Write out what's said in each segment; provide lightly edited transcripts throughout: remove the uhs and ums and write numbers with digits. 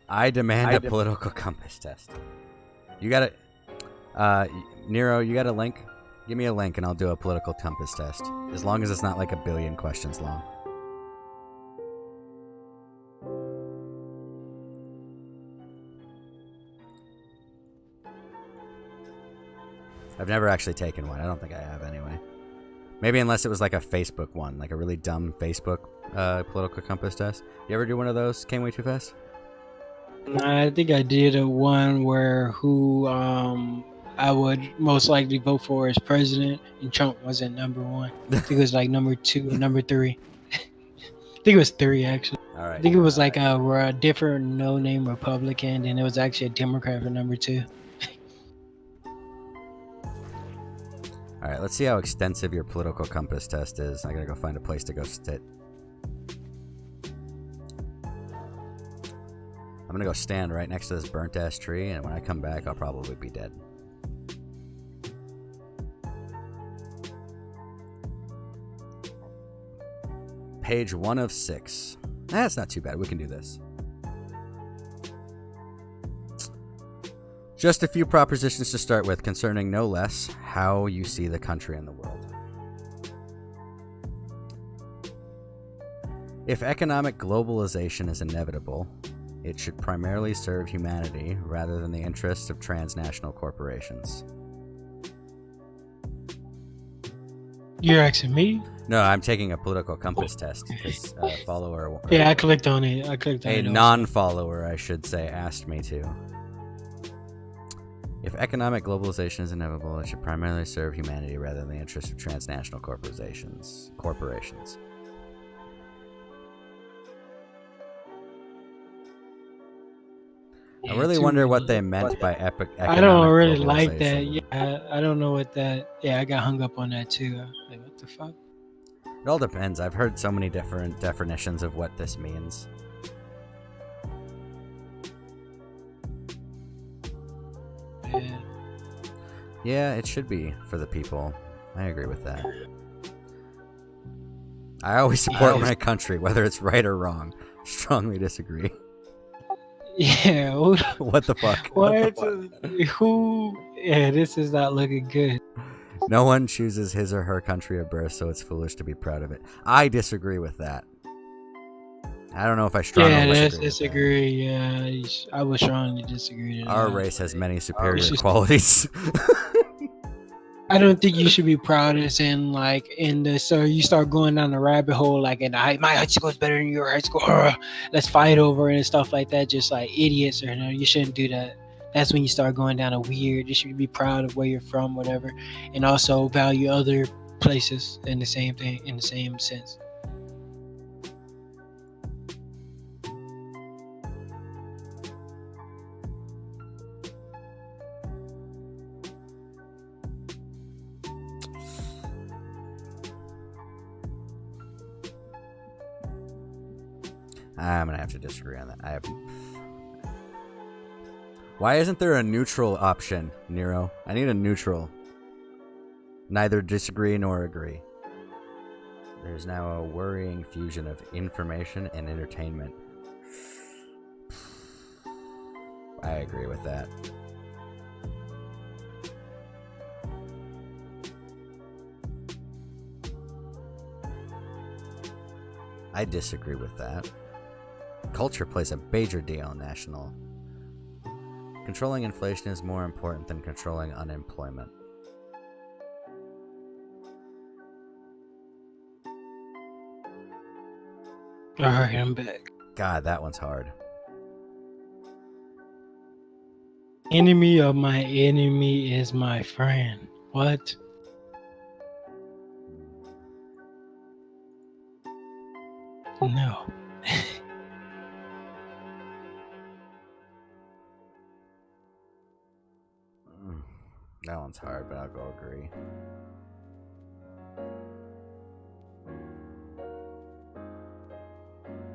I demand a political compass test. You got to, Nero, you got a link? Give me a link and I'll do a political compass test. As long as it's not like 1 billion questions long. I've never actually taken one. I don't think I have anyway. Maybe unless it was like a Facebook one, like a really dumb Facebook political compass test. You ever do one of those? Came way too fast? I think I did a one where who I would most likely vote for as president, and Trump wasn't number one. I think it was like number 2 or number 3. I think it was 3 actually. All right. I think it was like a different no-name Republican, and it was actually a Democrat for number 2. All right, let's see how extensive your political compass test is. I gotta go find a place to go sit. I'm gonna go stand right next to this burnt ass tree, and when I come back, I'll probably be dead. Page 1 of 6. That's not too bad. We can do this. Just a few propositions to start with concerning no less how you see the country and the world. If economic globalization is inevitable, it should primarily serve humanity rather than the interests of transnational corporations. You're asking me? No, I'm taking a political compass test because a follower. Yeah, I clicked on it. A non-follower, I should say, asked me to. If economic globalization is inevitable, it should primarily serve humanity rather than the interests of transnational corporations. I really wonder what they meant by economic I don't really like that. globalization. Yeah, I don't know what that. Yeah, I got hung up on that too. Like, what the fuck? It all depends. I've heard so many different definitions of what this means. Yeah, it should be for the people. I agree with that. I always support my country, whether it's right or wrong. Strongly disagree. Yeah. What the fuck? What? Who? Yeah, this is not looking good. No one chooses his or her country of birth, so it's foolish to be proud of it. I disagree with that. I don't know if I strongly disagree. Yeah, I would strongly disagree. Our race has many superior qualities. I don't think you should be proud as in like in the so you start going down the rabbit hole like in my high school is better than your high school. Let's fight over it and stuff like that. Just like idiots or no, you shouldn't do that. That's when you start going down a weird. You should be proud of where you're from, whatever, and also value other places in the same thing in the same sense. I'm gonna have to disagree on that. Why isn't there a neutral option, Nero? I need a neutral. Neither disagree nor agree. There's now a worrying fusion of information and entertainment. I agree with that. I disagree with that. Culture plays a major deal in national. Controlling inflation is more important than controlling unemployment. Alright, I'm back. God, that one's hard. Enemy of my enemy is my friend. What? No. That one's hard, but I'll go agree.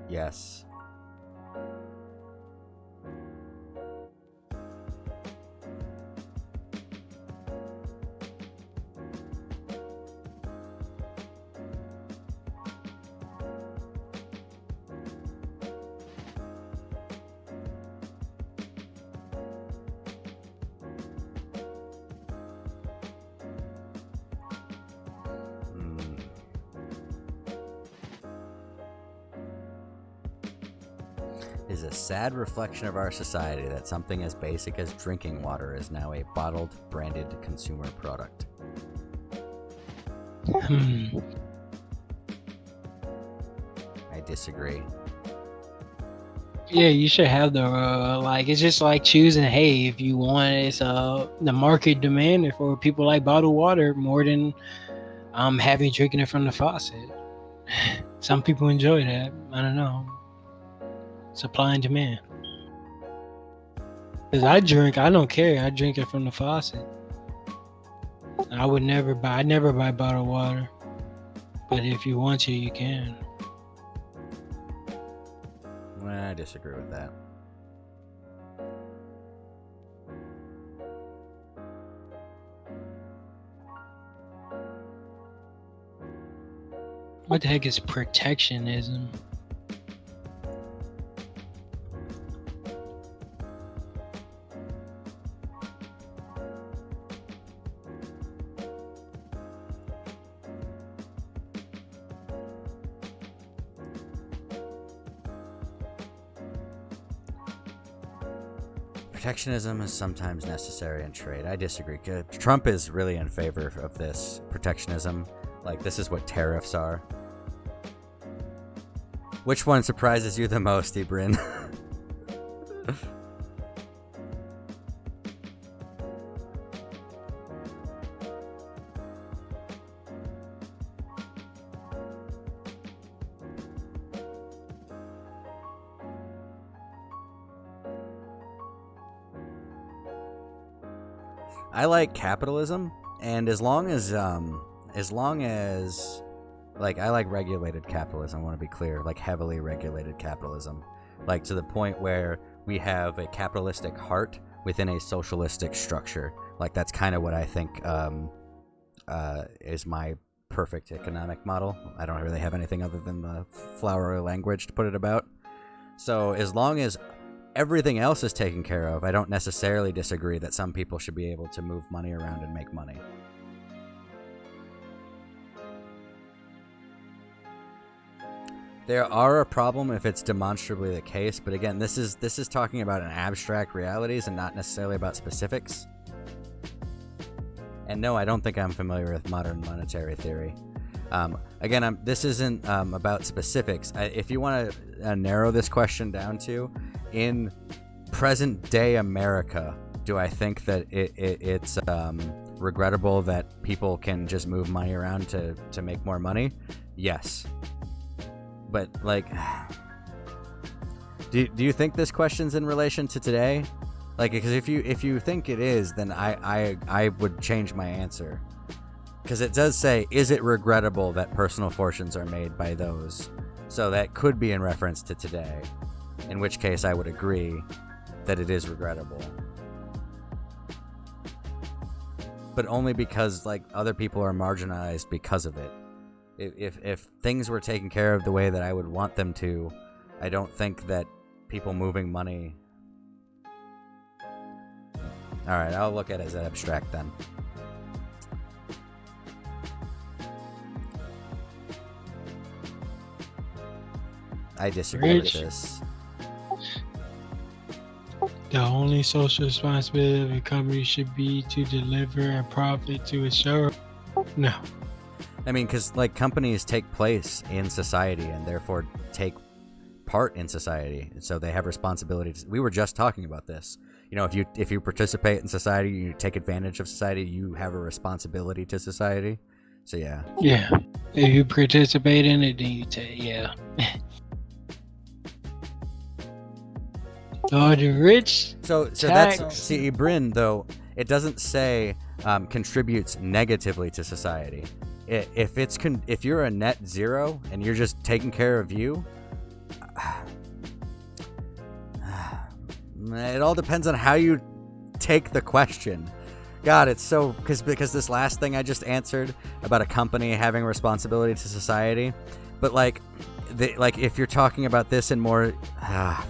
Yes. is a sad reflection of our society that something as basic as drinking water is now a bottled, branded consumer product. I disagree. Yeah, you should have the like. It's just like choosing. Hey, if you want, it's the market demanded for people like bottled water more than having drinking it from the faucet. Some people enjoy that. I don't know. Supply and demand. Cause I don't care. I drink it from the faucet. I would never buy. I never buy bottled water. But if you want to, you can. I disagree with that. What the heck is protectionism? Protectionism is sometimes necessary in trade. I disagree. Trump is really in favor of this protectionism. Like, this is what tariffs are. Which one surprises you the most, Ibrin? I like capitalism, and as long as like, I like regulated capitalism. I want to be clear, like heavily regulated capitalism, like to the point where we have a capitalistic heart within a socialistic structure. Like, that's kind of what I think is my perfect economic model. I don't really have anything other than the flowery language to put it about. So as long as everything else is taken care of, I don't necessarily disagree that some people should be able to move money around and make money. There are a problem if it's demonstrably the case, but again, this is talking about an abstract realities and not necessarily about specifics. And no, I don't think I'm familiar with modern monetary theory. Again, this isn't about specifics. If you want to narrow this question down to, in present-day America, do I think that it's regrettable that people can just move money around to make more money? Yes. But, like, do you think this question's in relation to today? Like, because if you think it is, then I would change my answer. Because it does say, is it regrettable that personal fortunes are made by those? So that could be in reference to today. In which case, I would agree that it is regrettable. But only because, like, other people are marginalized because of it. If things were taken care of the way that I would want them to, I don't think that people moving money... Alright, I'll look at it as abstract then. I disagree with this. The only social responsibility of a company should be to deliver a profit to its shareholders. No. I mean, because, like, companies take place in society and therefore take part in society, and so they have responsibilities. We were just talking about this. You know, if you participate in society, you take advantage of society, you have a responsibility to society. So yeah. Yeah. If you participate in it, then you take, yeah. Oh, the rich. So that's, see, Bryn, though, it doesn't say contributes negatively to society. If you're a net zero and you're just taking care of you, it all depends on how you take the question. God, it's so because this last thing I just answered about a company having responsibility to society, but like if you're talking about this in more,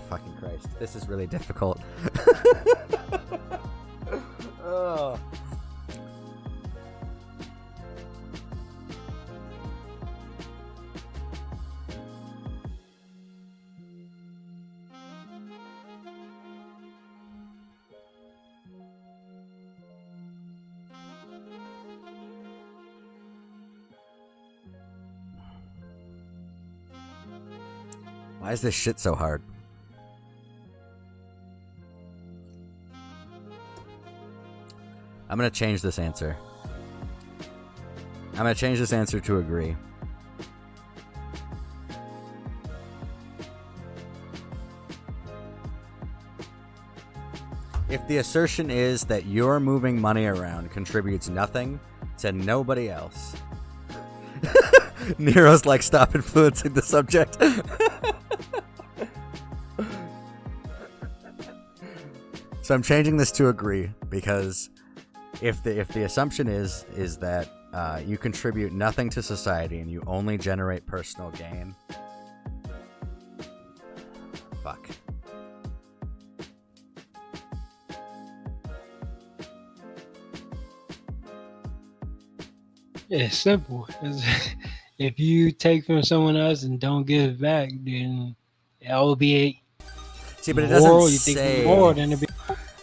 fucking Christ, this is really difficult. Oh. Why is this shit so hard? I'm gonna change this answer. I'm gonna change this answer to agree. If the assertion is that your moving money around contributes nothing to nobody else. Nero's like, stop influencing the subject. So I'm changing this to agree, because if the assumption is that you contribute nothing to society and you only generate personal gain, fuck. Yeah, it's simple. If you take from someone else and don't give back, then it will be See, but it moral. doesn't You think say. more than it be.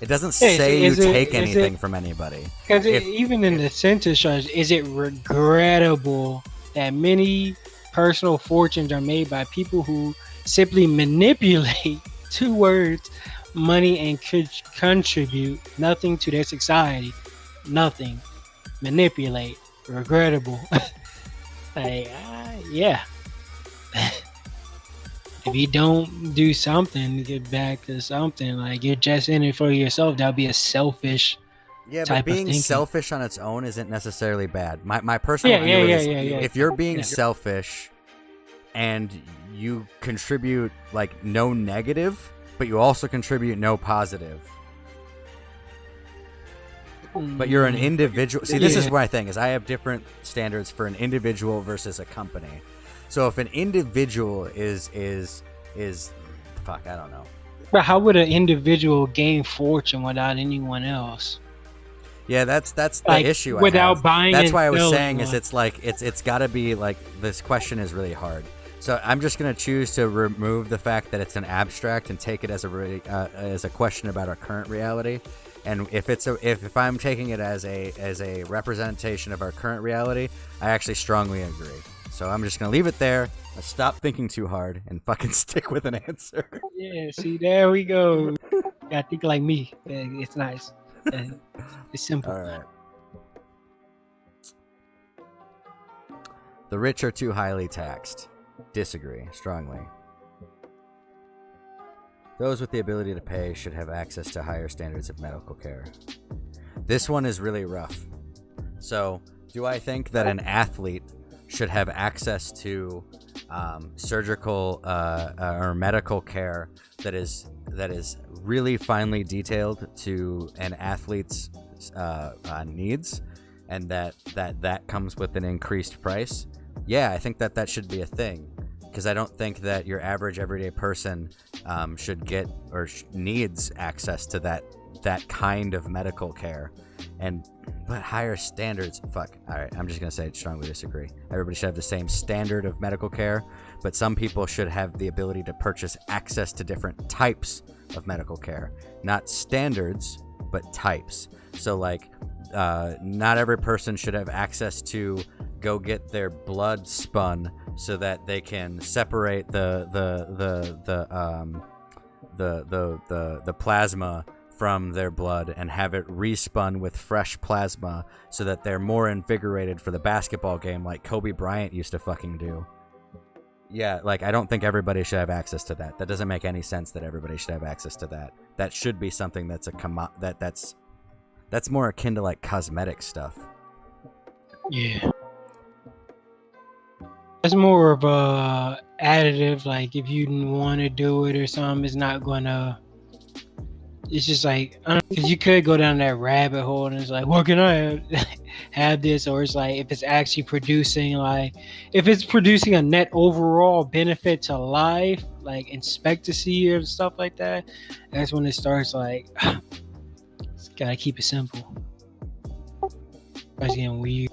It doesn't Yeah, say you is it- take is anything it- from anybody. Because even in the sentence structure, is it regrettable that many personal fortunes are made by people who simply manipulate two words, money, and could contribute nothing to their society? Nothing. Manipulate. Regrettable. Like, yeah. If you don't do something to get back to something, like you're just in it for yourself, that'll be a selfish. Yeah, but type of being thinking. selfish on its own isn't necessarily bad. My personal view is if you're being selfish and you contribute like no negative, but you also contribute no positive. But you're an individual. See, this is my thing, is I have different standards for an individual versus a company. So if an individual is fuck, I don't know. But how would an individual gain fortune without anyone else? Yeah, that's the Like, issue. without buying. That's and why I was selling saying one. is it's got to be like, this question is really hard. So I'm just gonna choose to remove the fact that it's an abstract and take it as a question about our current reality. And if I'm taking it as a representation of our current reality, I actually strongly agree. So I'm just gonna leave it there. Stop thinking too hard and fucking stick with an answer. Yeah, see, there we go. I think like me. It's nice. It's simple. All right. The rich are too highly taxed. Disagree strongly. Those with the ability to pay should have access to higher standards of medical care. This one is really rough. So, do I think that an athlete should have access to surgical or medical care that is really finely detailed to an athlete's needs, and that comes with an increased price? Yeah, I think that should be a thing, because I don't think that your average everyday person should get or needs access to that kind of medical care. But higher standards, fuck. All right, I'm just gonna say strongly disagree. Everybody should have the same standard of medical care, but some people should have the ability to purchase access to different types of medical care, not standards, but types. So like, not every person should have access to go get their blood spun so that they can separate the plasma from their blood and have it respun with fresh plasma so that they're more invigorated for the basketball game like Kobe Bryant used to fucking do. Yeah, like, I don't think everybody should have access to that. That doesn't make any sense that everybody should have access to that. That should be something that's that's more akin to like cosmetic stuff. Yeah. It's more of a additive. Like if you want to do it or something, it's not gonna. It's just like, because you could go down that rabbit hole and it's like, what can I have this? Or it's like, if it's actually producing, like, if it's producing a net overall benefit to life, like expectancy or stuff like that, that's when it starts like, it's gotta keep it simple. It's getting weird.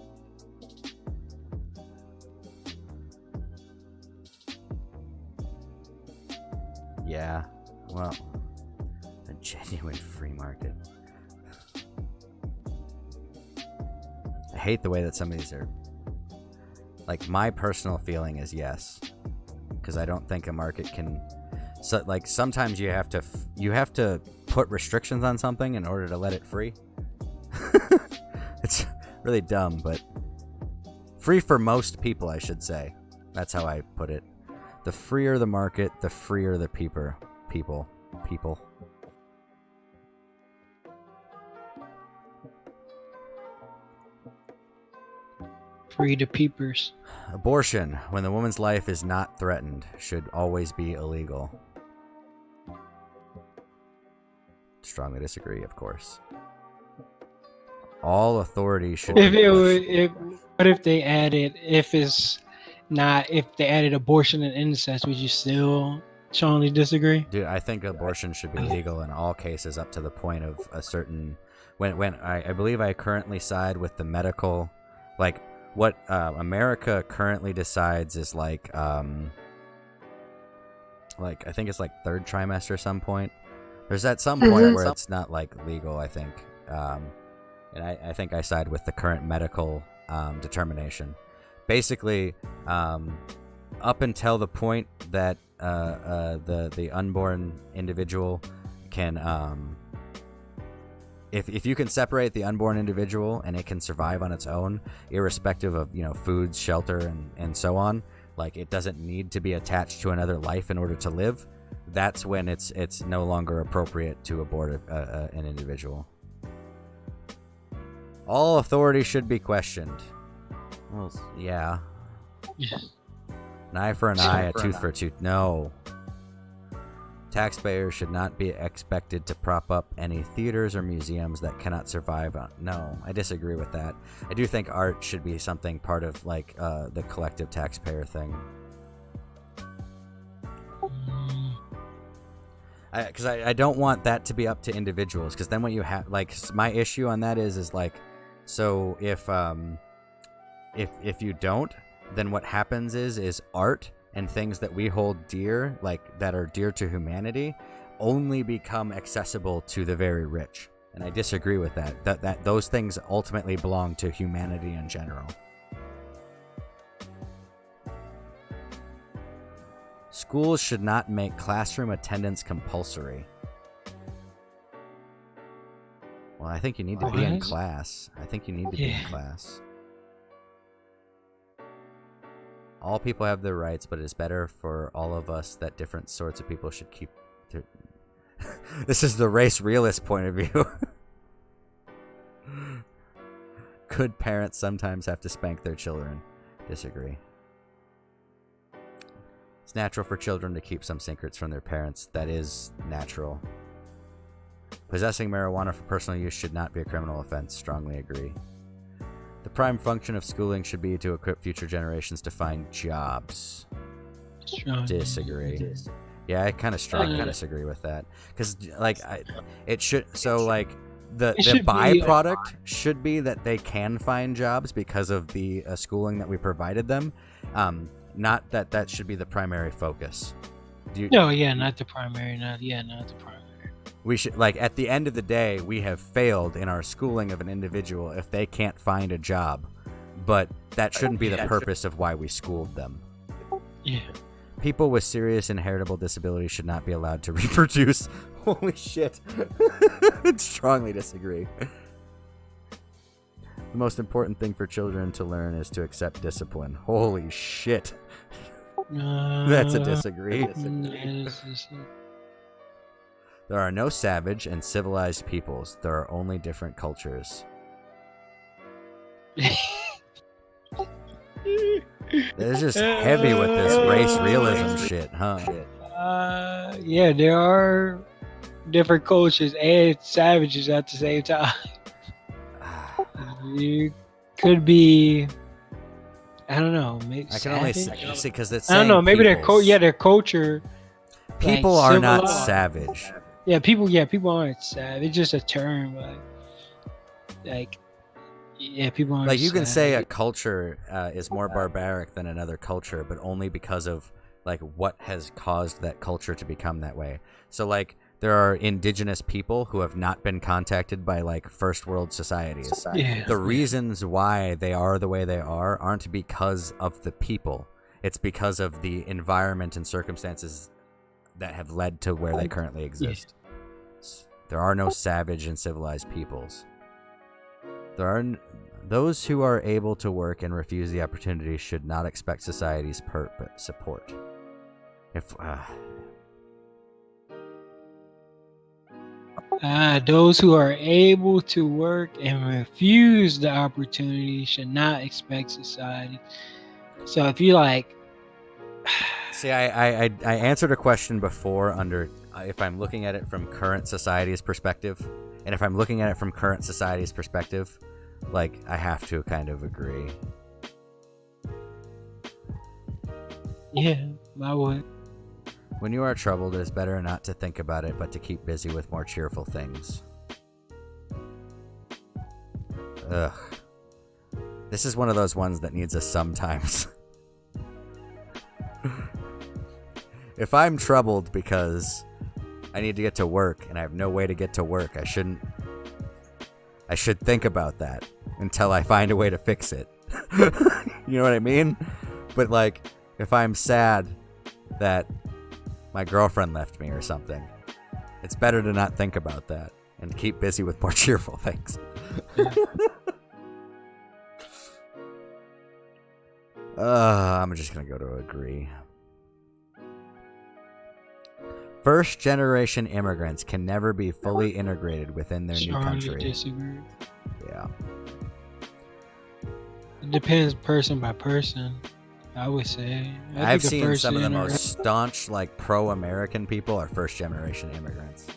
Yeah, well, a genuine free market. I hate the way that some of these are. Like, my personal feeling is yes, because I don't think a market can. So like sometimes you have to put restrictions on something in order to let it free. It's really dumb, but free for most people, I should say. That's how I put it. The freer the market, the freer the people. Free the peepers. Abortion, when the woman's life is not threatened, should always be illegal. Strongly disagree, of course. All authority should What if they added if they added abortion and incest, would you still strongly disagree? Dude, I think abortion should be legal in all cases up to the point of a certain when I believe I currently side with the medical, like what America currently decides is like I think it's like third trimester at some point. There's at some point where it's not like legal, I think. And I think I side with the current medical determination. Basically, up until the point that the unborn individual can, if you can separate the unborn individual and it can survive on its own, irrespective of food, shelter, and so on, like it doesn't need to be attached to another life in order to live. That's when it's no longer appropriate to abort an individual. All authority should be questioned. Well, yeah. An eye for an eye, a tooth for a tooth. No. Taxpayers should not be expected to prop up any theaters or museums that cannot survive on. No, I disagree with that. I do think art should be something part of like the collective taxpayer thing. Because I don't want that to be up to individuals. Because then what you have, like, my issue on that is like, so if you don't, then what happens is art and things that we hold dear, like that are dear to humanity, only become accessible to the very rich. And I disagree with that. That those things ultimately belong to humanity in general. Schools should not make classroom attendance compulsory. Well, I think you need to be in class. I think you need to be in class. All people have their rights, but it is better for all of us that different sorts of people should keep their... This is the race realist point of view. Could parents sometimes have to spank their children? Disagree. It's natural for children to keep some secrets from their parents. That is natural. Possessing marijuana for personal use should not be a criminal offense. Strongly agree. The prime function of schooling should be to equip future generations to find jobs. Disagree. Yeah, I kind of strongly disagree with that. Because, like, it should... So, like, the byproduct should be that they can find jobs because of the schooling that we provided them. Not that should be the primary focus. Not the primary. Not the primary. We should, like, at the end of the day, we have failed in our schooling of an individual if they can't find a job. But that shouldn't be the purpose of why we schooled them. Yeah. People with serious inheritable disabilities should not be allowed to reproduce. Holy shit. Strongly disagree. The most important thing for children to learn is to accept discipline. Holy shit. That's a disagree. There are no savage and civilized peoples. There are only different cultures. It's just heavy with this race realism shit, huh? Yeah, there are different cultures and savages at the same time. You could be, I don't know. Maybe I can only say because it's. I don't know. Maybe their culture. People are not savage. Yeah, people aren't savage. It's just a term, people aren't. Like you can savage. say a culture is more barbaric than another culture, but only because of like what has caused that culture to become that way. So like there are indigenous people who have not been contacted by like first world societies. Yeah. The reasons why they are the way they are aren't because of the people. It's because of the environment and circumstances that have led to where they currently exist. There are no savage and civilized peoples. There are those who are able to work and refuse the opportunity should not expect society's support. Those who are able to work and refuse the opportunity should not expect society. So if you like, see, I answered a question before under if I'm looking at it from current society's perspective, and if I'm looking at it from current society's perspective, like, I have to kind of agree. Yeah, I would. When you are troubled, it is better not to think about it, but to keep busy with more cheerful things. Ugh. This is one of those ones that needs a sometimes. If I'm troubled because I need to get to work and I have no way to get to work, I should think about that until I find a way to fix it. You know what I mean? But like, if I'm sad that my girlfriend left me or something, it's better to not think about that and keep busy with more cheerful things. I'm just gonna go to agree. First generation immigrants can never be fully integrated within their new country. Disagree. Yeah. It depends person by person, I would say. I've seen some of the most staunch, like, pro-American people are first generation immigrants.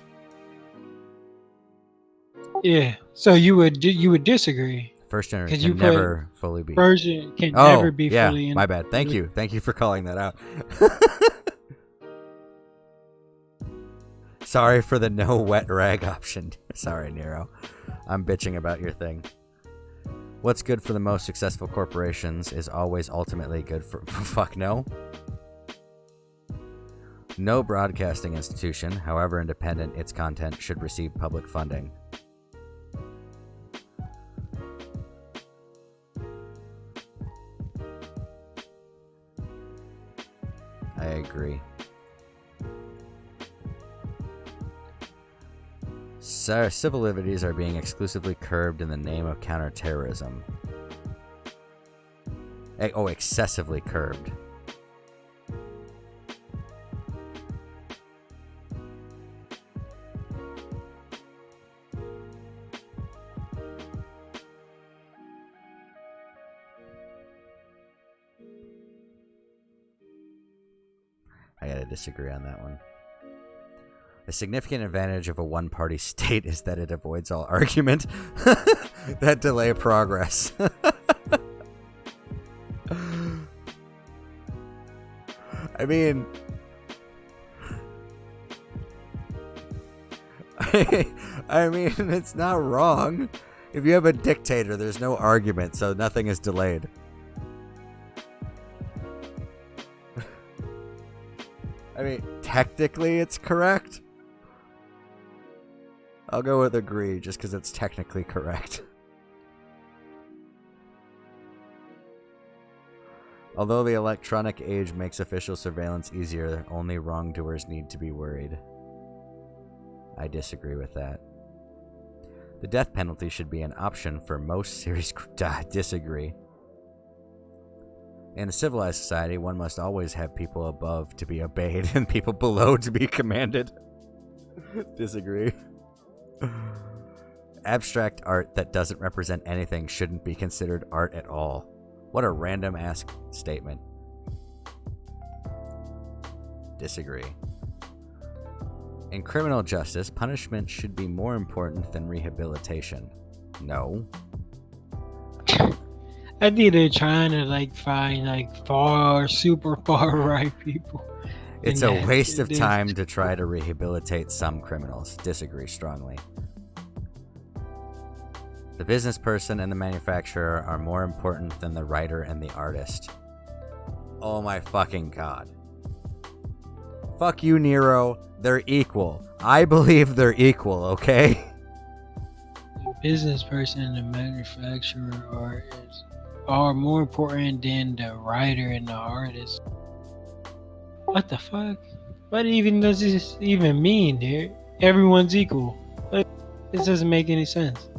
Yeah. So you would disagree. First generation can never fully be. Version can never be yeah, fully. My bad. Thank you for calling that out. Sorry for the no wet rag option. Sorry, Nero. I'm bitching about your thing. What's good for the most successful corporations is always ultimately good for... Fuck no. No broadcasting institution, however independent its content, should receive public funding. I agree. Civil liberties are being exclusively curbed in the name of counterterrorism. Excessively curbed. I gotta disagree on that one. A significant advantage of a one-party state is that it avoids all argument that delay progress. I mean, it's not wrong. If you have a dictator, there's no argument, so nothing is delayed. I mean, technically it's correct. I'll go with agree, just because it's technically correct. Although the electronic age makes official surveillance easier, only wrongdoers need to be worried. I disagree with that. The death penalty should be an option for most serious disagree. In a civilized society, one must always have people above to be obeyed and people below to be commanded. Disagree. Abstract art that doesn't represent anything shouldn't be considered art at all. What a random-ass statement. Disagree. In criminal justice, punishment should be more important than rehabilitation. No. I think they're trying to find super far right people. It's a waste of time to try to rehabilitate some criminals. Disagree strongly. The business person and the manufacturer are more important than the writer and the artist. Oh my fucking god. Fuck you, Nero. They're equal. I believe they're equal, okay? The business person and the manufacturer are more important than the writer and the artist. What the fuck? What even does this even mean, dude? Everyone's equal. Like, this doesn't make any sense.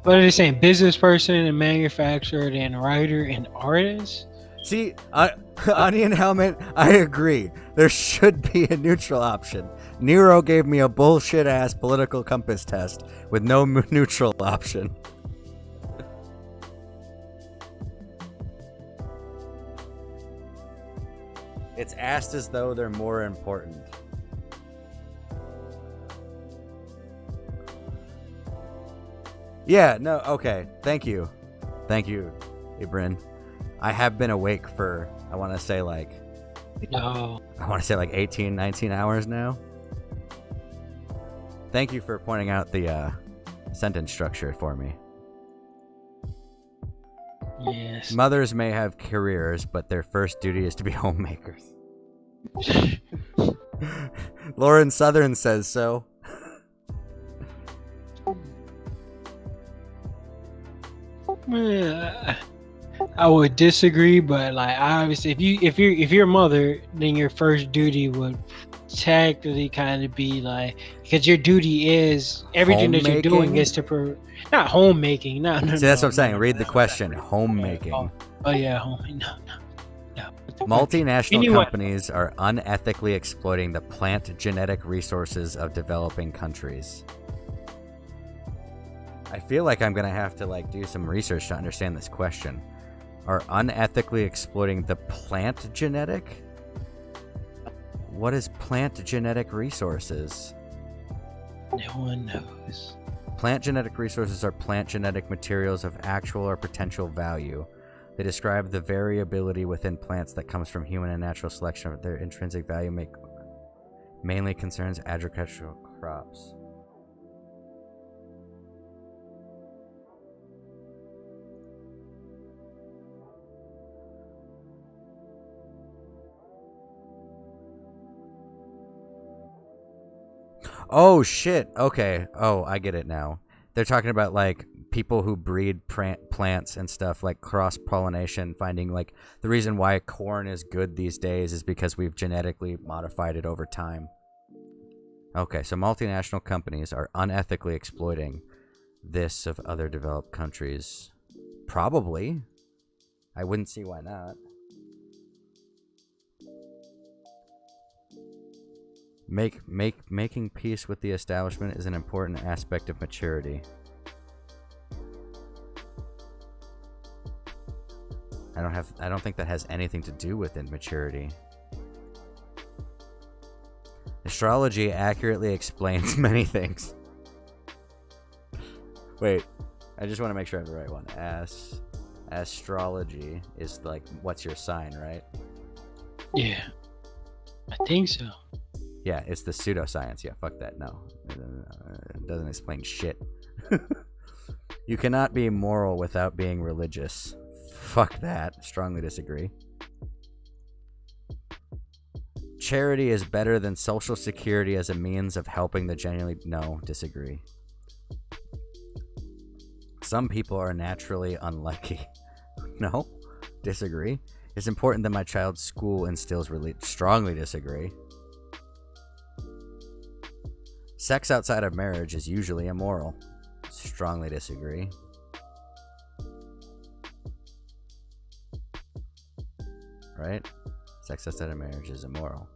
What are they saying? Business person and manufacturer, then writer and artist? See, Onion Helmet, I agree. There should be a neutral option. Nero gave me a bullshit-ass political compass test with no neutral option. It's asked as though they're more important. Yeah, no, okay. Thank you. Thank you, Ibrin. I have been awake for, I want to say like 18, 19 hours now. Thank you for pointing out the sentence structure for me. Yes. Mothers may have careers, but their first duty is to be homemakers. Lauren Southern says so. I would disagree, but like obviously, if you're a mother, then your first duty would technically kind of be like, because your duty is everything that you're doing is to not homemaking. No. See, that's what I'm saying. Read the question. Homemaking. Oh yeah, homemaking. No. Multinational companies are unethically exploiting the plant genetic resources of developing countries. I feel like I'm gonna have to like do some research to understand this question. Are unethically exploiting the plant genetic? What is plant genetic resources? No one knows. Plant genetic resources are plant genetic materials of actual or potential value. They describe the variability within plants that comes from human and natural selection of their intrinsic value mainly concerns agricultural crops. Oh shit. Okay. Oh, I get it now. They're talking about like people who breed plants and stuff, like cross-pollination, finding like the reason why corn is good these days is because we've genetically modified it over time. Okay, so multinational companies are unethically exploiting this of other developed countries. Probably. I wouldn't see why not. Making peace with the establishment is an important aspect of maturity. I don't think that has anything to do with immaturity. Astrology accurately explains many things. Wait, I just want to make sure I have the right one. Astrology is like, what's your sign, right? Yeah, I think so. Yeah, it's the pseudoscience. Yeah, fuck that. No, it doesn't explain shit. You cannot be moral without being religious. Fuck that. Strongly disagree. Charity is better than social security as a means of helping the genuinely... No, disagree. Some people are naturally unlucky. No, disagree. It's important that my child's school instills strongly disagree. Sex outside of marriage is usually immoral. Strongly disagree. Right? Sex outside of marriage is immoral.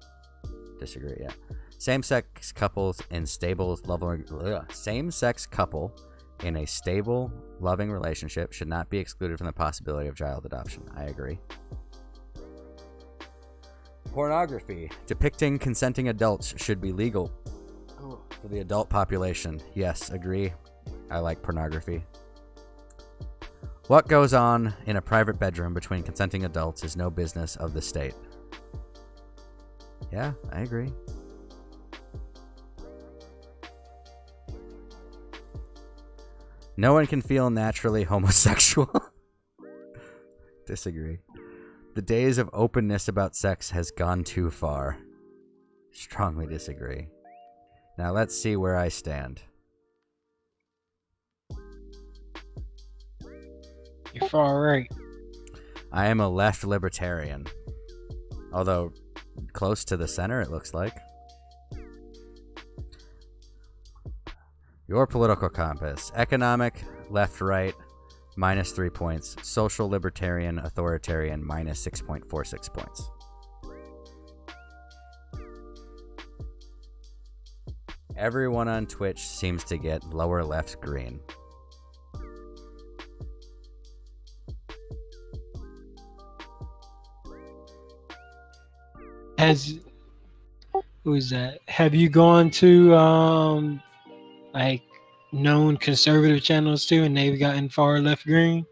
Disagree, yeah. Same-sex couples in same-sex couple in a stable, loving relationship should not be excluded from the possibility of child adoption. I agree. Pornography depicting consenting adults should be legal for the adult population. Yes, agree. I like pornography. What goes on in a private bedroom between consenting adults is no business of the state. Yeah, I agree. No one can feel naturally homosexual. Disagree. The days of openness about sex has gone too far. Strongly disagree. Now let's see where I stand. Your far right? I am a left libertarian. Although close to the center, it looks like. Your political compass. Economic, left-right, minus 3 points. Social, libertarian, authoritarian, minus 6.46 points. Everyone on Twitch seems to get lower left green. Who's that? Have you gone to like known conservative channels too, and they've gotten far left green?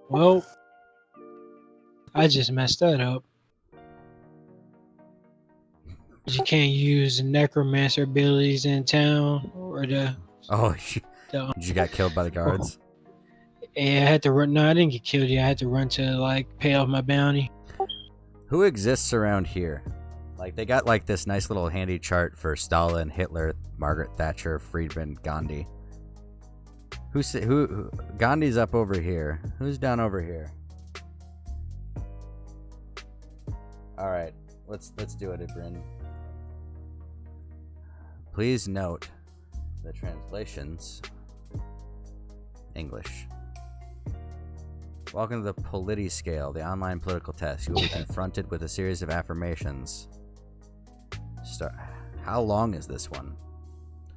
Well, I just messed that up. You can't use necromancer abilities in town or the. Oh, you got killed by the guards? Yeah, I had to run. No, I didn't get killed yet. I had to run to like pay off my bounty. Who exists around here? Like, they got like this nice little handy chart for Stalin, Hitler, Margaret Thatcher, Friedman, Gandhi. Who Gandhi's up over here. Who's down over here? All right, let's do it, Ibrin. Please note the translations. English. Welcome to the Politiscale, the online political test. You will be confronted with a series of affirmations. How long is this one?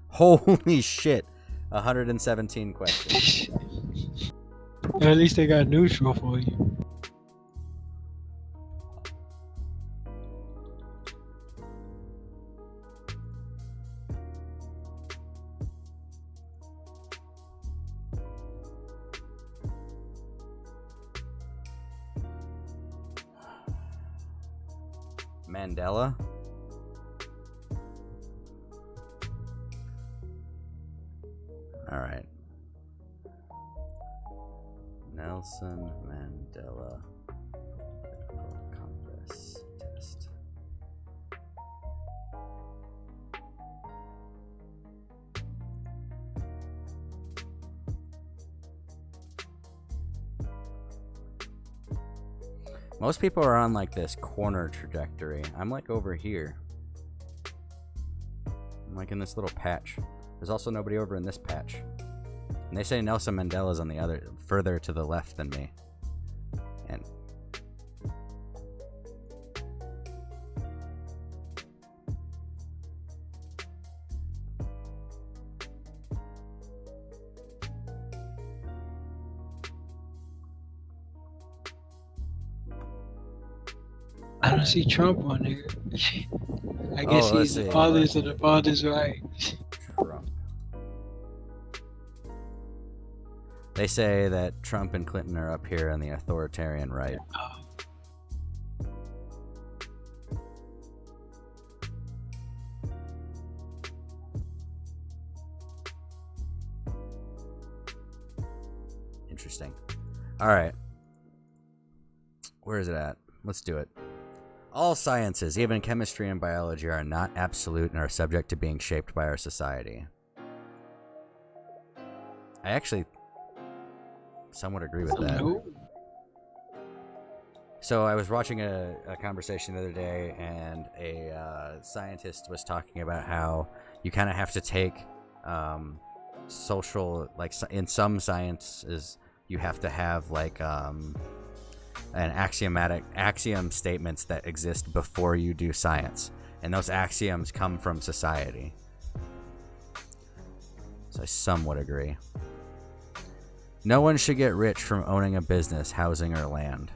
Holy shit! 117 questions. At least they got neutral for you. Mandela. All right. Nelson Mandela political compass test. Most people are on like this corner trajectory. I'm like over here. I'm like in this little patch. There's also nobody over in this patch. And they say Nelson Mandela's on the other, further to the left than me. And I don't see Trump on there. I guess he's the fathers of the fathers, right? Trump. They say that Trump and Clinton are up here on the authoritarian right. Interesting. All right. Where is it at? Let's do it. All sciences, even chemistry and biology, are not absolute and are subject to being shaped by our society. I actually somewhat agree with that. So I was watching a conversation the other day, and a scientist was talking about how you kind of have to take social, like in some sciences, you have to have like an axiom statements that exist before you do science, and those axioms come from society. So I somewhat agree. No one should get rich from owning a business, housing, or land.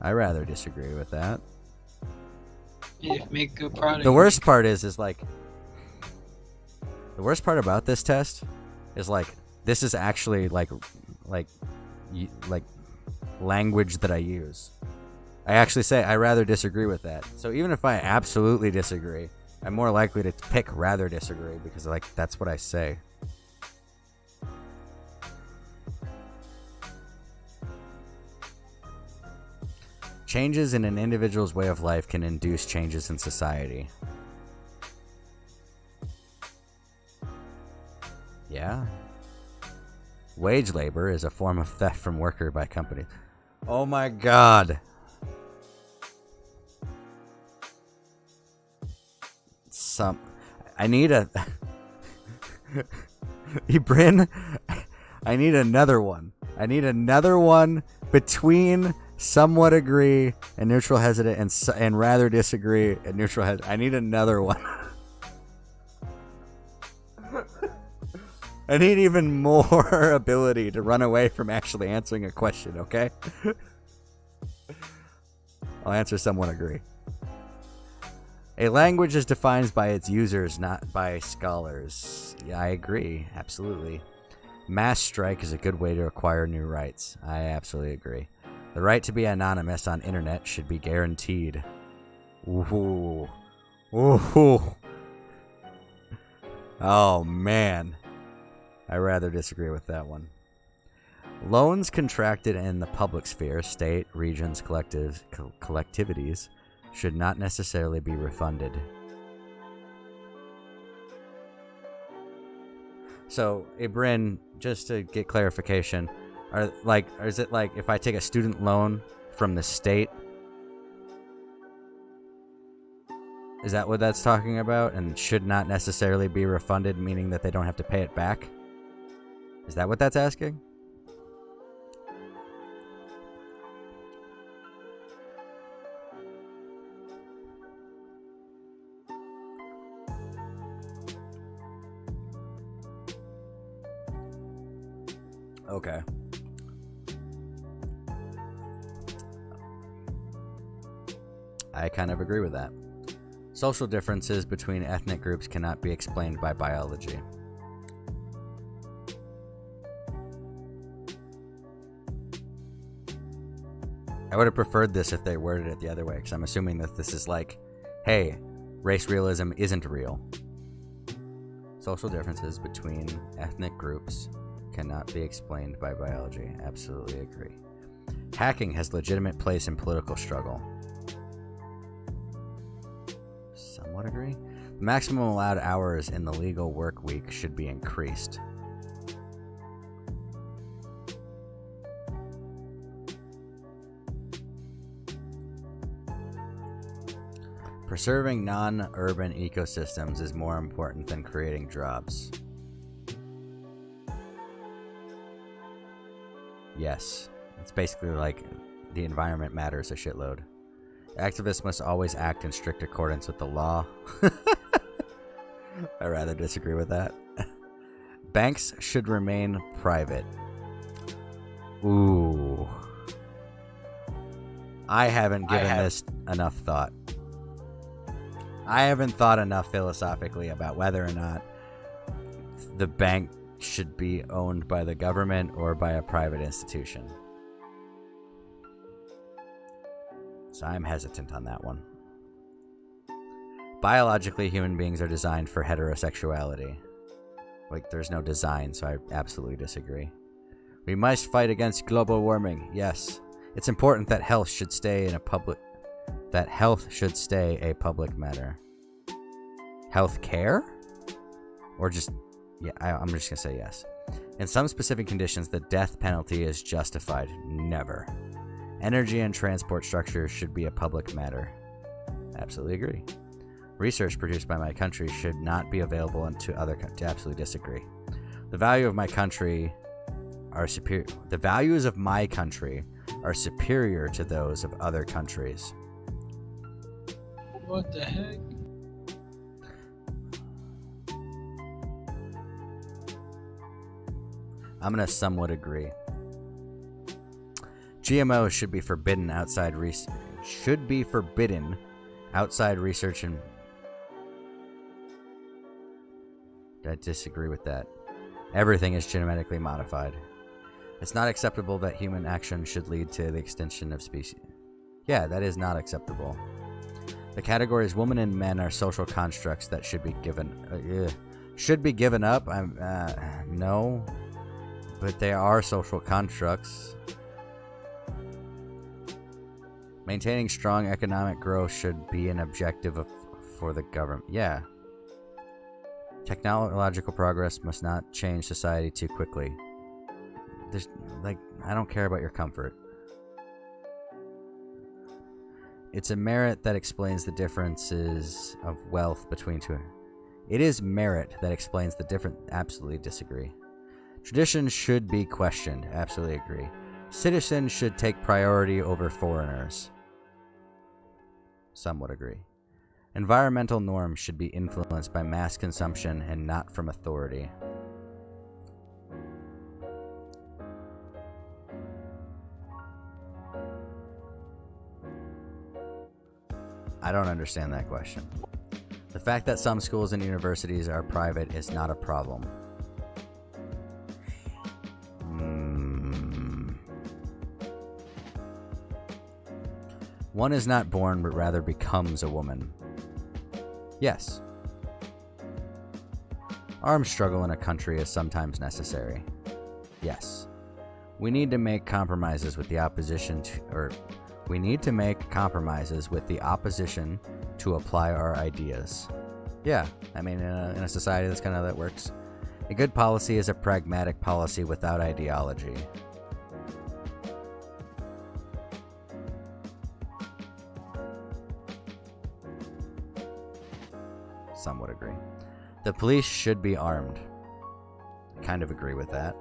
I rather disagree with that. Yeah, make good product. The worst part is like, the worst part about this test is like, this is actually like language that I use. I actually say I rather disagree with that. So even if I absolutely disagree, I'm more likely to pick rather disagree because like that's what I say. Changes in an individual's way of life can induce changes in society. Yeah. Wage labor is a form of theft from worker by companies. Oh my god. I need a Ibrin, I need another one. I need another one between somewhat agree and neutral hesitant and rather disagree and neutral hesitant. I need another one. I need even more ability to run away from actually answering a question, okay? I'll answer somewhat agree. A language is defined by its users, not by scholars. Yeah, I agree. Absolutely. Mass strike is a good way to acquire new rights. I absolutely agree. The right to be anonymous on internet should be guaranteed. Ooh. Ooh. Oh, man. I rather disagree with that one. Loans contracted in the public sphere, state, regions, collectivities, should not necessarily be refunded. So, Ibrin, just to get clarification, is it like if I take a student loan from the state? Is that what that's talking about? And should not necessarily be refunded, meaning that they don't have to pay it back? Is that what that's asking? Okay. I kind of agree with that. Social differences between ethnic groups cannot be explained by biology. I would have preferred this if they worded it the other way, because I'm assuming that this is like, hey, race realism isn't real. Social differences between ethnic groups cannot be explained by biology. Absolutely agree. Hacking has legitimate place in political struggle. Somewhat agree. The maximum allowed hours in the legal work week should be increased. Preserving non-urban ecosystems is more important than creating jobs. Yes. It's basically like the environment matters a shitload. Activists must always act in strict accordance with the law. I rather disagree with that. Banks should remain private. Ooh. I haven't given this enough thought. I haven't thought enough philosophically about whether or not the bank should be owned by the government or by a private institution. So I'm hesitant on that one. Biologically, human beings are designed for heterosexuality. Like, there's no design, so I absolutely disagree. We must fight against global warming. Yes. It's important that health should stay a public matter. Health care? Or just... Yeah, I'm just going to say yes. In some specific conditions, the death penalty is justified. Never. Energy and transport structures should be a public matter. Absolutely agree. Research produced by my country should not be available to other countries. Absolutely disagree. The values of my country are superior to those of other countries. What the heck? I'm going to somewhat agree. GMOs should be forbidden outside research. And I disagree with that. Everything is genetically modified. It's not acceptable that human action should lead to the extinction of species. Yeah, that is not acceptable. The categories women and men are social constructs that should be given up. No, but they are social constructs. Maintaining strong economic growth should be an objective for the government. Yeah. Technological progress must not change society too quickly. I don't care about your comfort. It's a merit that explains the differences of wealth between two. It is merit that explains the different. Absolutely disagree. Tradition should be questioned. Absolutely agree. Citizens should take priority over foreigners. Some would agree. Environmental norms should be influenced by mass consumption and not from authority. I don't understand that question. The fact that some schools and universities are private is not a problem. One is not born, but rather becomes a woman. Yes. Armed struggle in a country is sometimes necessary. Yes. We need to make compromises with the opposition to apply our ideas. Yeah, I mean, in a society that's kind of that works. A good policy is a pragmatic policy without ideology. Some would agree. The police should be armed. I kind of agree with that.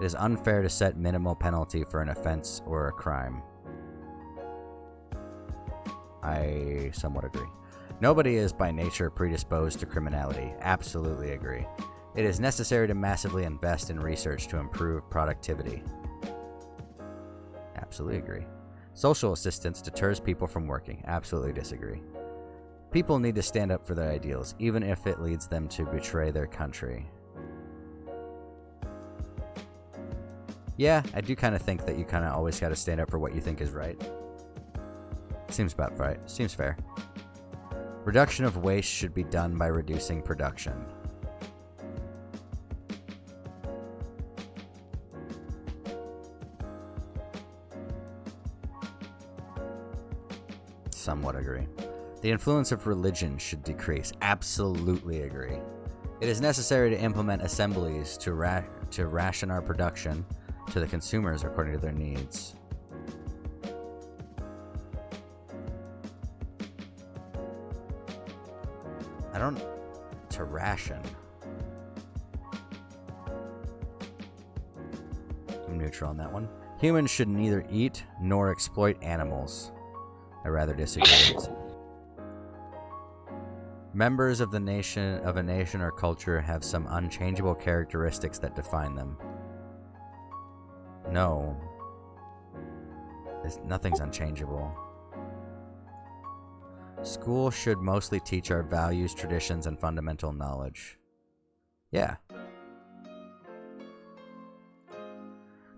It is unfair to set minimal penalty for an offense or a crime. I somewhat agree. Nobody is by nature predisposed to criminality. Absolutely agree. It is necessary to massively invest in research to improve productivity. Absolutely agree. Social assistance deters people from working. Absolutely disagree. People need to stand up for their ideals, even if it leads them to betray their country. Yeah, I do kind of think that you kind of always got to stand up for what you think is right. Seems about right. Seems fair. Reduction of waste should be done by reducing production. Somewhat agree. The influence of religion should decrease. Absolutely agree. It is necessary to implement assemblies to ration our production to the consumers according to their needs. To ration. I'm neutral on that one. Humans should neither eat nor exploit animals. I rather disagree. Members of a nation or culture have some unchangeable characteristics that define them. No. Nothing's unchangeable. School should mostly teach our values, traditions, and fundamental knowledge. Yeah.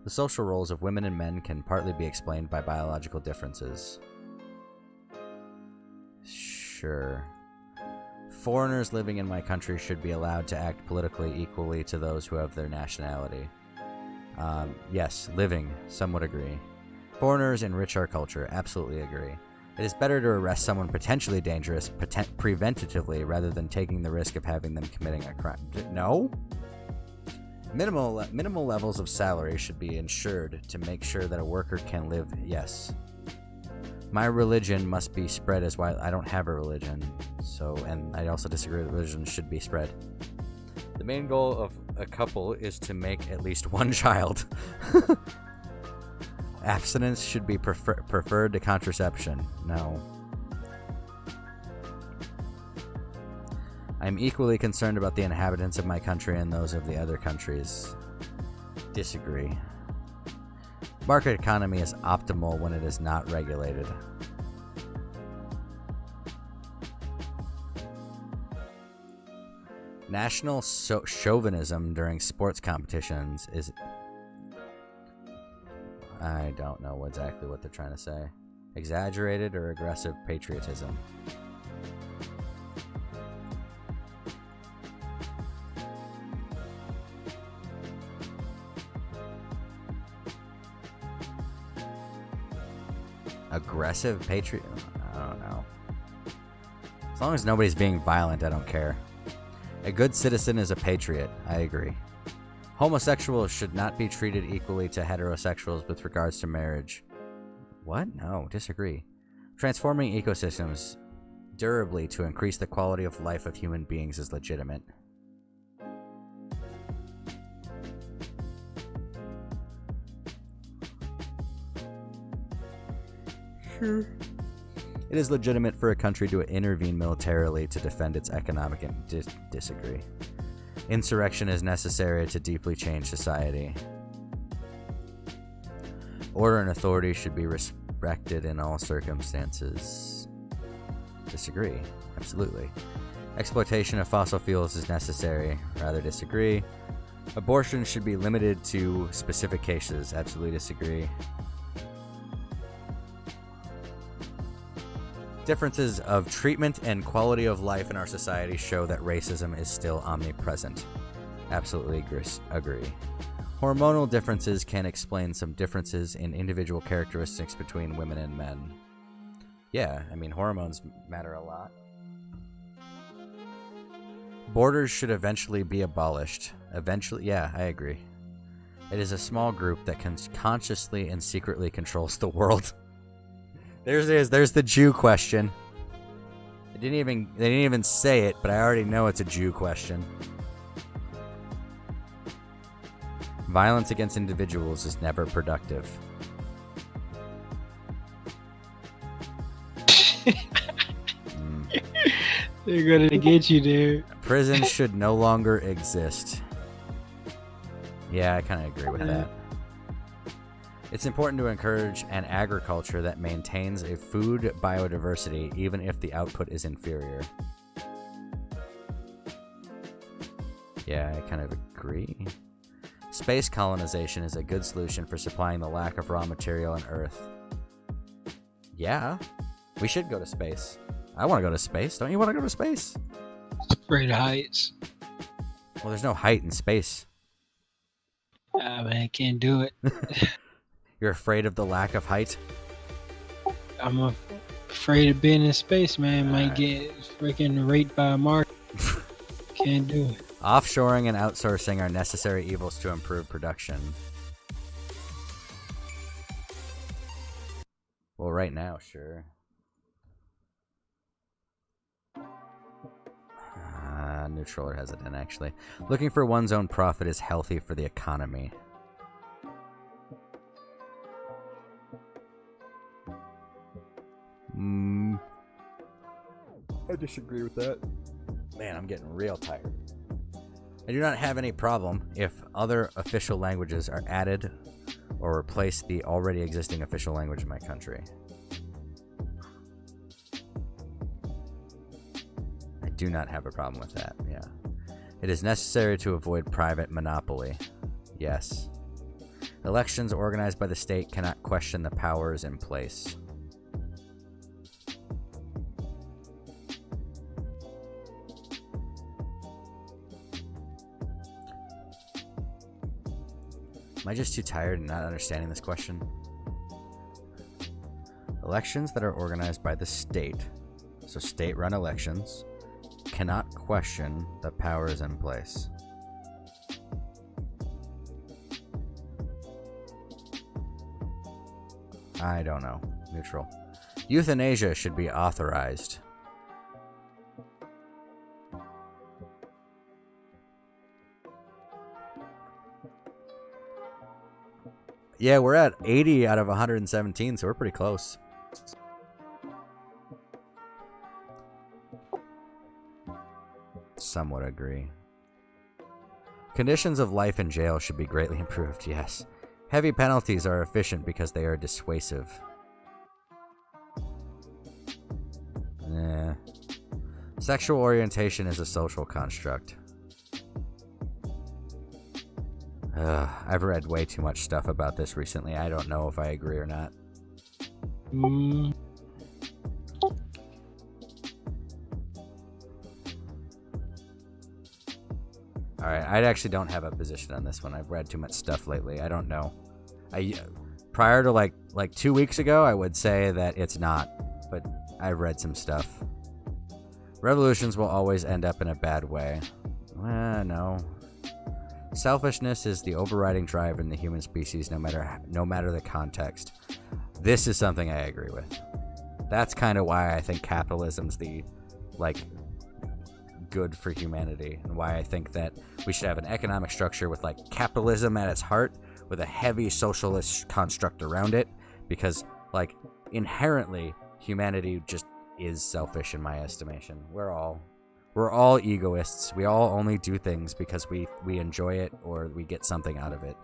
The social roles of women and men can partly be explained by biological differences. Sure. Foreigners living in my country should be allowed to act politically equally to those who have their nationality. Yes, living. Some would agree. Foreigners enrich our culture. Absolutely agree. It is better to arrest someone potentially dangerous preventatively rather than taking the risk of having them committing a crime. No? Minimal levels of salary should be ensured to make sure that a worker can live. Yes. My religion must be spread as widely. I don't have a religion, and I also disagree that religion should be spread. The main goal of a couple is to make at least one child. Abstinence should be preferred to contraception. No. I'm equally concerned about the inhabitants of my country and those of the other countries. Disagree. Market economy is optimal when it is not regulated. National chauvinism during sports competitions is... I don't know exactly what they're trying to say. Exaggerated or aggressive patriotism. Aggressive patriot? I don't know. As long as nobody's being violent, I don't care. A good citizen is a patriot. I agree. Homosexuals should not be treated equally to heterosexuals with regards to marriage. What? No, disagree. Transforming ecosystems durably to increase the quality of life of human beings is legitimate. Sure. It is legitimate for a country to intervene militarily to defend its economic and disagree. Insurrection is necessary to deeply change society. Order and authority should be respected in all circumstances. Disagree. Absolutely. Exploitation of fossil fuels is necessary. Rather disagree. Abortion should be limited to specific cases. Absolutely disagree. Differences of treatment and quality of life in our society show that racism is still omnipresent. Absolutely agree. Hormonal differences can explain some differences in individual characteristics between women and men. Yeah, I mean, hormones matter a lot. Borders should eventually be abolished. Eventually, yeah, I agree. It is a small group that consciously and secretly controls the world. There's the Jew question. They didn't even say it, but I already know it's a Jew question. Violence against individuals is never productive. They're gonna get you, dude. Prison should no longer exist. Yeah, I kind of agree with that. It's important to encourage an agriculture that maintains a food biodiversity, even if the output is inferior. Yeah, I kind of agree. Space colonization is a good solution for supplying the lack of raw material on Earth. Yeah, we should go to space. I want to go to space. Don't you want to go to space? Afraid of heights. Well, there's no height in space. Ah, man, I can't do it. You're afraid of the lack of height? I'm afraid of being in space, man. Might get freaking raped by a mark. Can't do it. Offshoring and outsourcing are necessary evils to improve production. Well, right now, sure. Neutral or hesitant, actually. Looking for one's own profit is healthy for the economy. I disagree with that. Man, I'm getting real tired. I do not have any problem if other official languages are added or replace the already existing official language in my country. I do not have a problem with that, yeah. It is necessary to avoid private monopoly. Yes. Elections organized by the state cannot question the powers in place. Am I just too tired and not understanding this question? Elections that are organized by the state, so state-run elections, cannot question the powers in place. I don't know. Neutral. Euthanasia should be authorized. Yeah, we're at 80 out of 117, so we're pretty close. Somewhat agree. Conditions of life in jail should be greatly improved, yes. Heavy penalties are efficient because they are dissuasive. Sexual orientation is a social construct. I've read way too much stuff about this recently. I don't know if I agree or not. Alright, I actually don't have a position on this one. I've read too much stuff lately. I don't know. Prior to like 2 weeks ago, I would say that it's not, but I've read some stuff. Revolutions will always end up in a bad way. No. Selfishness is the overriding drive in the human species, no matter the context. This is something I agree with. That's kind of why I think capitalism's the good for humanity, and why I think that we should have an economic structure with capitalism at its heart, with a heavy socialist construct around it, because inherently humanity just is selfish in my estimation. We're all egoists. We all only do things because we enjoy it or we get something out of it.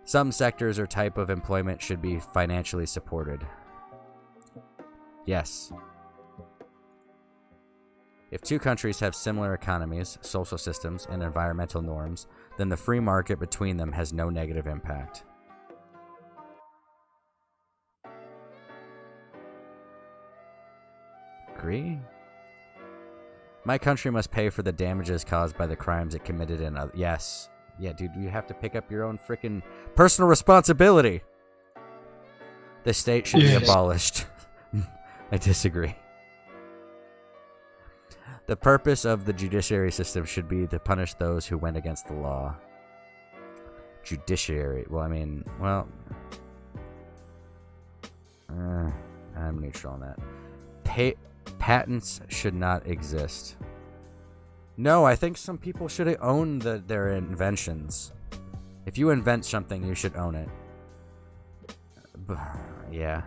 Some sectors or type of employment should be financially supported. Yes. If two countries have similar economies, social systems, and environmental norms, then the free market between them has no negative impact. Agree? My country must pay for the damages caused by the crimes it committed in other... Yes. Yeah, dude, you have to pick up your own freaking personal responsibility. The state should be abolished. I disagree. The purpose of the judiciary system should be to punish those who went against the law. Judiciary. I'm neutral on that. Patents should not exist. No, I think some people should own their inventions. If you invent something, you should own it. Yeah.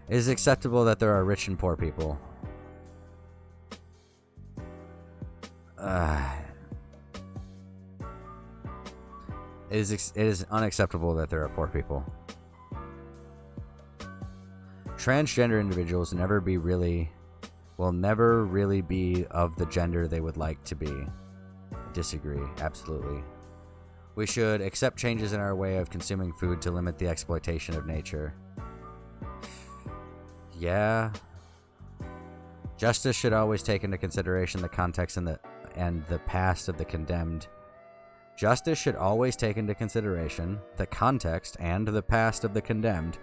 It is acceptable that there are rich and poor people. It is unacceptable that there are poor people. Transgender individuals will never really be of the gender they would like to be. Disagree, absolutely. We should accept changes in our way of consuming food to limit the exploitation of nature. Yeah. Justice should always take into consideration the context and the past of the condemned. Justice should always take into consideration the context and the past of the condemned,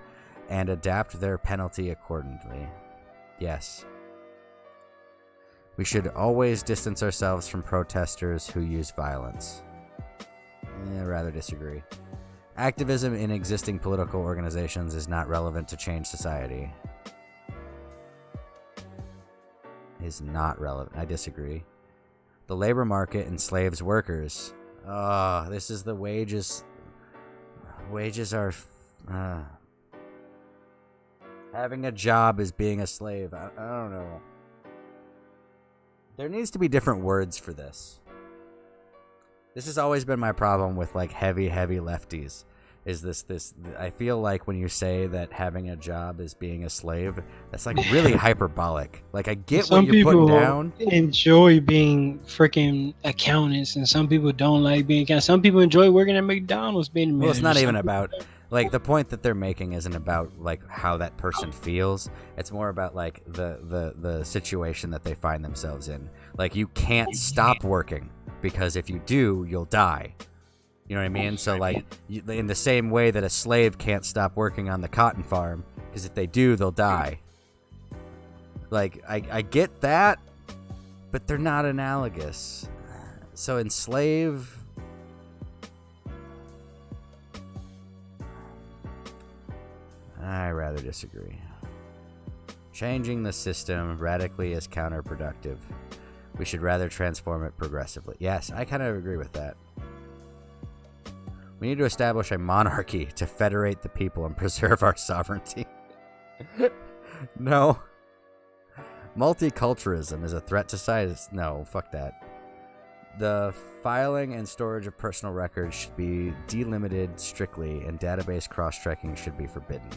and adapt their penalty accordingly. Yes. We should always distance ourselves from protesters who use violence. Rather disagree. Activism in existing political organizations is not relevant to change society. Is not relevant. I disagree. The labor market enslaves workers. This is the wages. Wages are... having a job is being a slave. I don't know. There needs to be different words for this. This has always been my problem with heavy lefties. Is this I feel like when you say that having a job is being a slave, that's really hyperbolic. I get what you're putting down. Some people enjoy being freaking accountants, and some people don't like being accountants. Some people enjoy working at McDonald's being a manager. Well, it's not even about the point that they're making isn't about how that person feels. It's more about the situation that they find themselves in. You can't stop working, because if you do, you'll die. You know what I mean? So in the same way that a slave can't stop working on the cotton farm, because if they do, they'll die. I get that, but they're not analogous. So enslave... I rather disagree. Changing the system radically is counterproductive. We should rather transform it progressively. Yes, I kind of agree with that. We need to establish a monarchy to federate the people and preserve our sovereignty. No. Multiculturalism is a threat to society. No, fuck that. The filing and storage of personal records should be delimited strictly, and database cross-checking should be forbidden.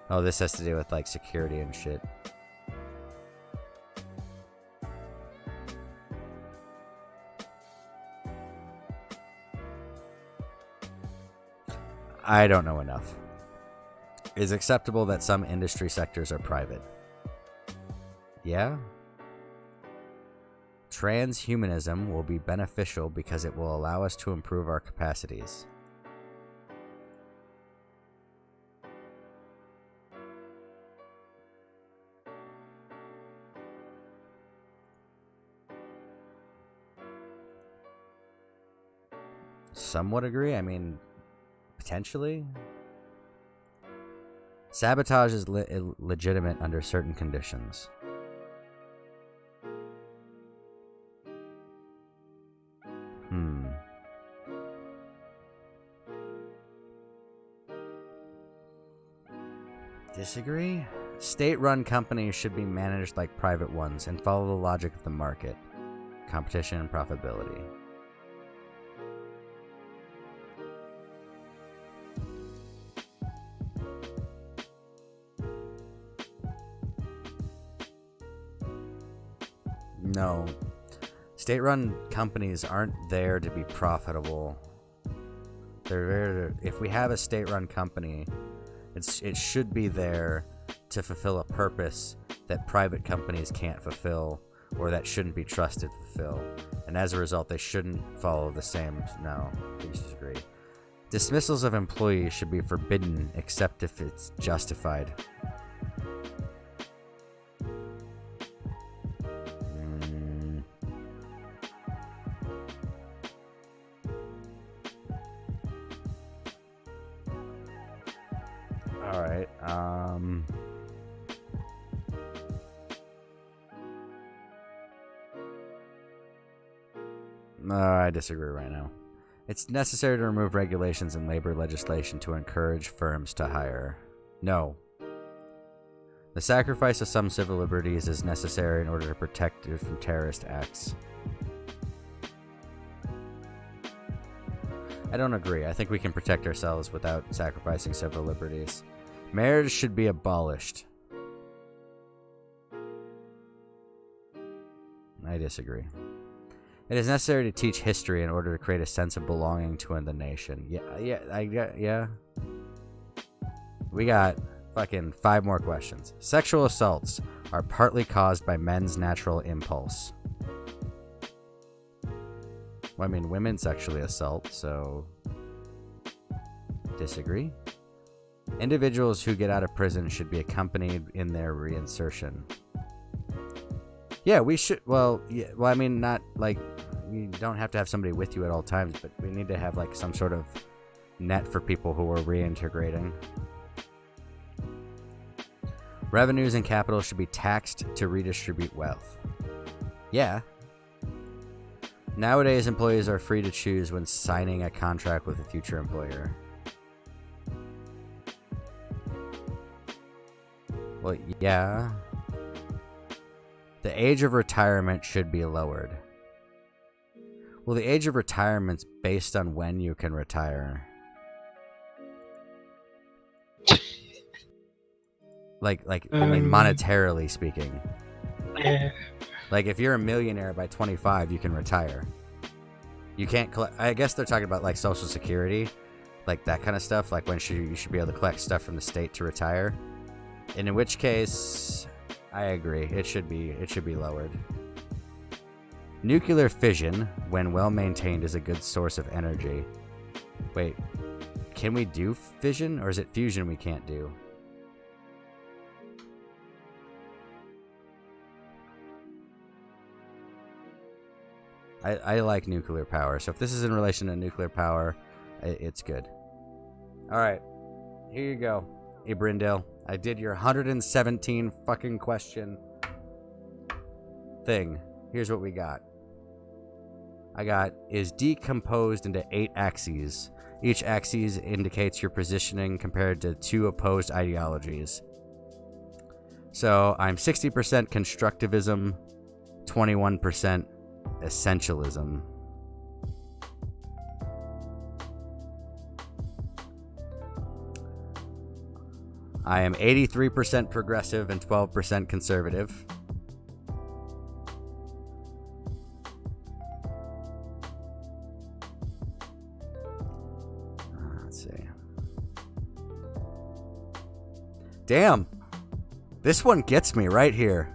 Oh, this has to do with security and shit. I don't know enough. It is acceptable that some industry sectors are private. Yeah? Transhumanism will be beneficial because it will allow us to improve our capacities. Somewhat agree. I mean, potentially. Sabotage is legitimate under certain conditions. Disagree? State-run companies should be managed like private ones and follow the logic of the market, competition, and profitability. No. State-run companies aren't there to be profitable. They're there to, if we have a state-run company, it should be there to fulfill a purpose that private companies can't fulfill or that shouldn't be trusted to fulfill. And as a result, they shouldn't follow the same. No, I disagree. Dismissals of employees should be forbidden except if it's justified. All right. I disagree right now. It's necessary to remove regulations and labor legislation to encourage firms to hire. No. The sacrifice of some civil liberties is necessary in order to protect you from terrorist acts. I don't agree. I think we can protect ourselves without sacrificing civil liberties. Marriage should be abolished. I disagree. It is necessary to teach history in order to create a sense of belonging to the nation. Yeah. We got fucking 5 more questions. Sexual assaults are partly caused by men's natural impulse. Well, I mean, women sexually assault, so disagree. Individuals who get out of prison should be accompanied in their reinsertion. Yeah, we should. Well, I mean, not like you don't have to have somebody with you at all times, but we need to have like some sort of net for people who are reintegrating. Revenues and capital should be taxed to redistribute wealth. Yeah. Nowadays, employees are free to choose when signing a contract with a future employer. Well, yeah. The age of retirement should be lowered. Well, the age of retirement's based on when you can retire. I mean, monetarily speaking. Yeah. Like, if you're a millionaire by 25, you can retire. You can't collect... I guess they're talking about, like, Social Security. Like, that kind of stuff. Like, when you should be able to collect stuff from the state to retire. And in which case, I agree. It should be lowered. Nuclear fission, when well-maintained, is a good source of energy. Wait. Can we do fission? Or is it fusion we can't do? I like nuclear power, so if this is in relation to nuclear power, it's good. Alright, here you go, Ibrindale. I did your 117 fucking question thing. Here's what we got. I got, is decomposed into 8 axes. Each axis indicates your positioning compared to 2 opposed ideologies. So, I'm 60% constructivism, 21% essentialism. I am 83% progressive and 12% conservative. Let's see. Damn. This one gets me right here.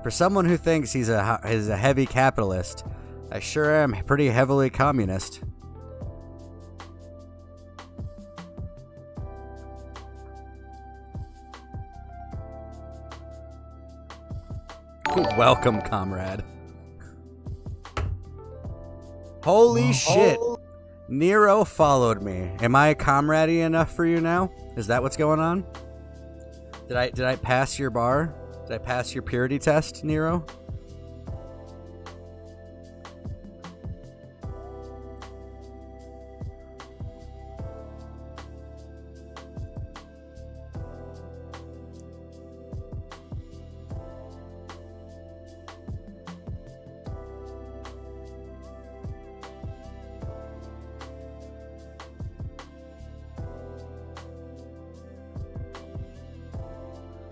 For someone who thinks he's a heavy capitalist, I sure am pretty heavily communist. Welcome, comrade. Holy shit. Nero followed me. Am I comrade-y enough for you now? Is that what's going on? Did I pass your bar? Did I pass your purity test, Nero?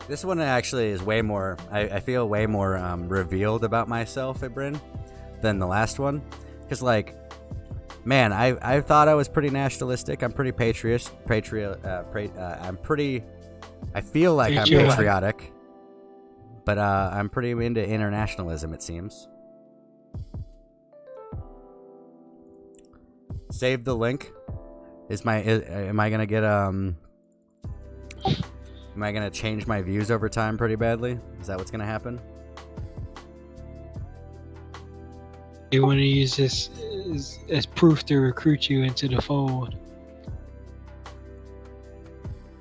This one actually is way more, I feel way more revealed about myself at Bryn than the last one. Because, like, man, I thought I was pretty nationalistic. I'm pretty I feel like I'm patriotic. But I'm pretty into internationalism, it seems. Save the link. Am I gonna get Am I going to change my views over time pretty badly? Is that what's going to happen? You want to use this as proof to recruit you into the fold.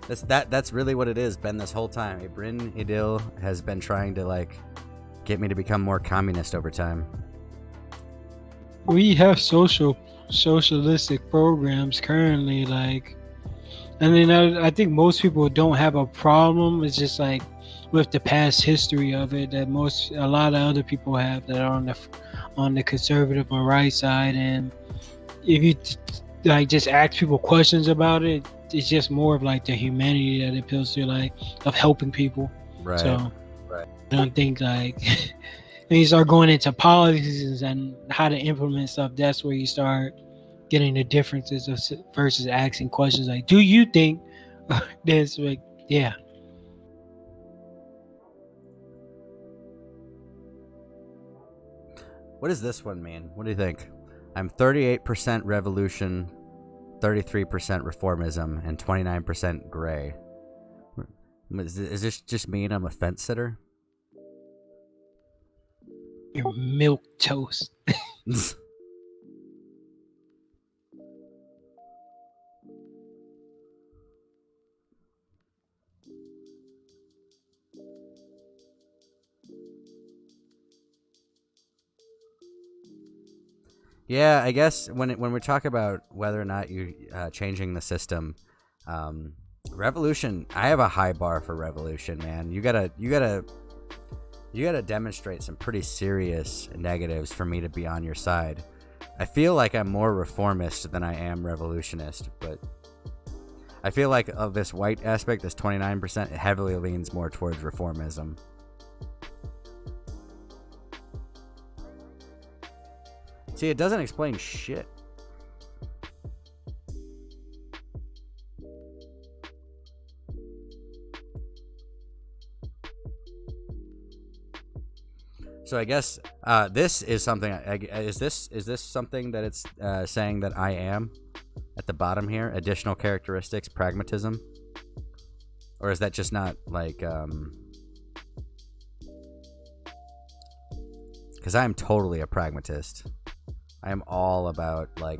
That's really what it is, Ben, this whole time. Bryn Idil has been trying to, like, get me to become more communist over time. We have socialistic programs currently, like, I mean, I think most people don't have a problem. It's just like with the past history of it that a lot of other people have that are on the conservative or right side. And if you like just ask people questions about it, it's just more of like the humanity that it appeals to, like of helping people. Right. So I don't think like when you start going into policies and how to implement stuff, that's where you start getting the differences versus asking questions like, do you think this? Like, yeah. What does this one mean? What do you think? I'm 38% revolution, 33% reformism, and 29% gray. Is this just mean I'm a fence sitter? You're milk toast. Yeah, I guess when we talk about whether or not you changing the system, revolution. I have a high bar for revolution, man. You gotta demonstrate some pretty serious negatives for me to be on your side. I feel like I'm more reformist than I am revolutionist, but I feel like of this white aspect, this 29%, it heavily leans more towards reformism. See, it doesn't explain shit. So I guess this is something. Is this something that it's saying that I am at the bottom here? Additional characteristics, pragmatism, or is that just not like? Because I am totally a pragmatist. I am all about, like,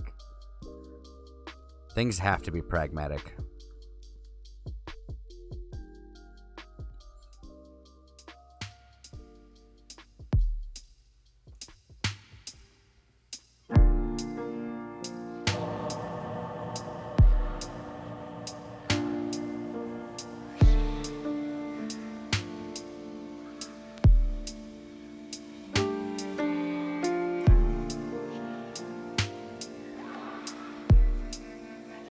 things have to be pragmatic.